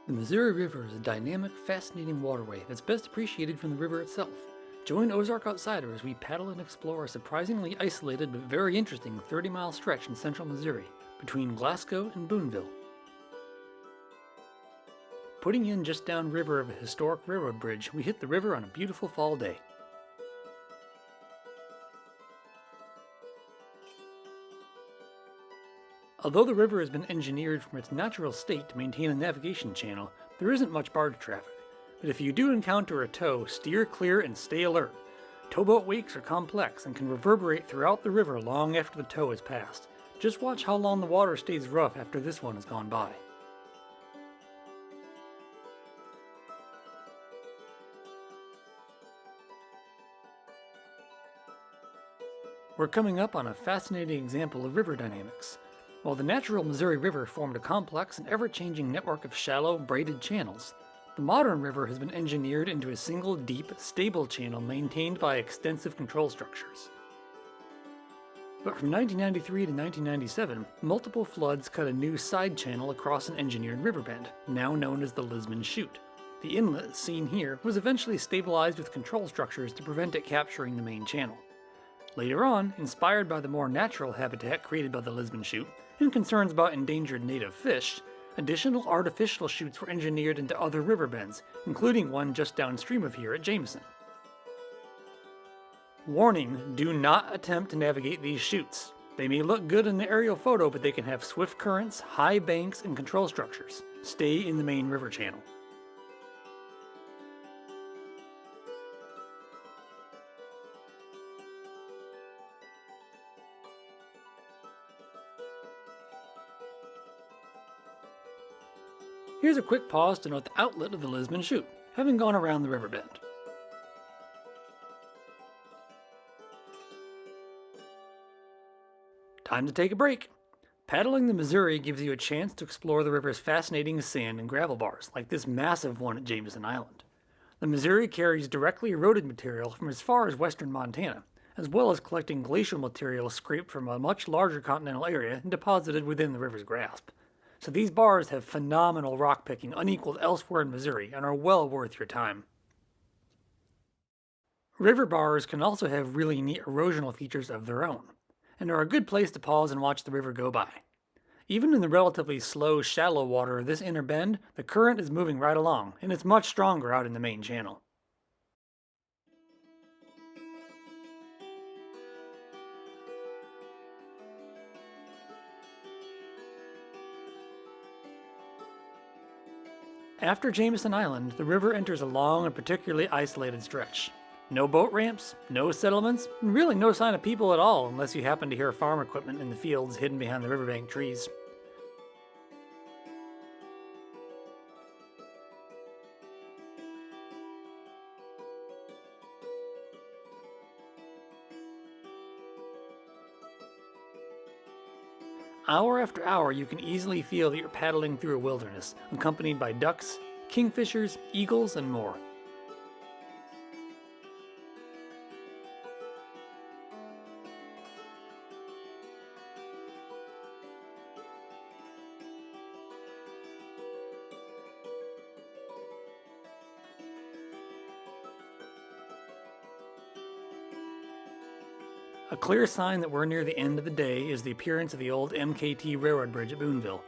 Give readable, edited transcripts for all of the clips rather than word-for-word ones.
The Missouri River is a dynamic, fascinating waterway that's best appreciated from the river itself. Join Ozark Outsider as we paddle and explore a surprisingly isolated but very interesting 30-mile stretch in central Missouri, between Glasgow and Boonville. Putting in just downriver of a historic railroad bridge, we hit the river on a beautiful fall day. Although the river has been engineered from its natural state to maintain a navigation channel, there isn't much barge traffic. But if you do encounter a tow, steer clear and stay alert. Towboat wakes are complex and can reverberate throughout the river long after the tow is passed. Just watch how long the water stays rough after this one has gone by. We're coming up on a fascinating example of river dynamics. While the natural Missouri River formed a complex and ever-changing network of shallow, braided channels, the modern river has been engineered into a single, deep, stable channel maintained by extensive control structures. But from 1993 to 1997, multiple floods cut a new side channel across an engineered riverbed, now known as the Lisbon Chute. The inlet, seen here, was eventually stabilized with control structures to prevent it capturing the main channel. Later on, inspired by the more natural habitat created by the Lisbon Chute, and concerns about endangered native fish, additional artificial chutes were engineered into other riverbeds, including one just downstream of here at Jameson. Warning, do not attempt to navigate these chutes. They may look good in the aerial photo, but they can have swift currents, high banks, and control structures. Stay in the main river channel. Here's a quick pause to note the outlet of the Lisbon Chute, having gone around the riverbed. Time to take a break. Paddling the Missouri gives you a chance to explore the river's fascinating sand and gravel bars, like this massive one at Jameson Island. The Missouri carries directly eroded material from as far as western Montana, as well as collecting glacial material scraped from a much larger continental area and deposited within the river's grasp. So these bars have phenomenal rock picking unequaled elsewhere in Missouri and are well worth your time. River bars can also have really neat erosional features of their own, and are a good place to pause and watch the river go by. Even in the relatively slow, shallow water of this inner bend, the current is moving right along, and it's much stronger out in the main channel. After Jameson Island, the river enters a long and particularly isolated stretch. No boat ramps, no settlements, and really no sign of people at all unless you happen to hear farm equipment in the fields hidden behind the riverbank trees. Hour after hour, you can easily feel that you're paddling through a wilderness, accompanied by ducks, kingfishers, eagles, and more. A clear sign that we're near the end of the day is the appearance of the old MKT Railroad Bridge at Boonville.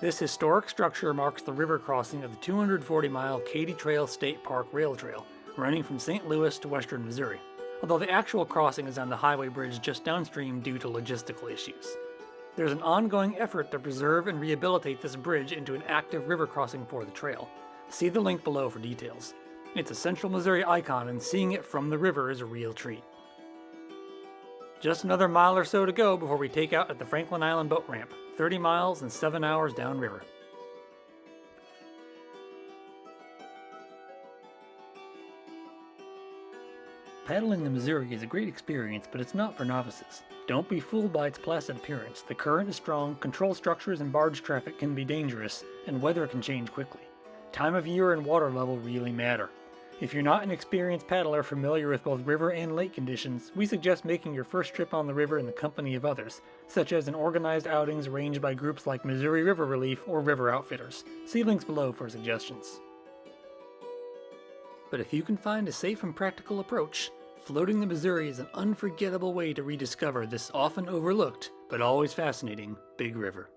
This historic structure marks the river crossing of the 240-mile Katy Trail State Park Rail Trail, running from St. Louis to western Missouri, although the actual crossing is on the highway bridge just downstream due to logistical issues. There's an ongoing effort to preserve and rehabilitate this bridge into an active river crossing for the trail. See the link below for details. It's a central Missouri icon, and seeing it from the river is a real treat. Just another mile or so to go before we take out at the Franklin Island boat ramp, 30 miles and 7 hours downriver. Paddling the Missouri is a great experience, but it's not for novices. Don't be fooled by its placid appearance. The current is strong, control structures and barge traffic can be dangerous, and weather can change quickly. Time of year and water level really matter. If you're not an experienced paddler familiar with both river and lake conditions, we suggest making your first trip on the river in the company of others, such as in organized outings arranged by groups like Missouri River Relief or River Outfitters. See links below for suggestions. But if you can find a safe and practical approach, floating the Missouri is an unforgettable way to rediscover this often overlooked, but always fascinating, big river.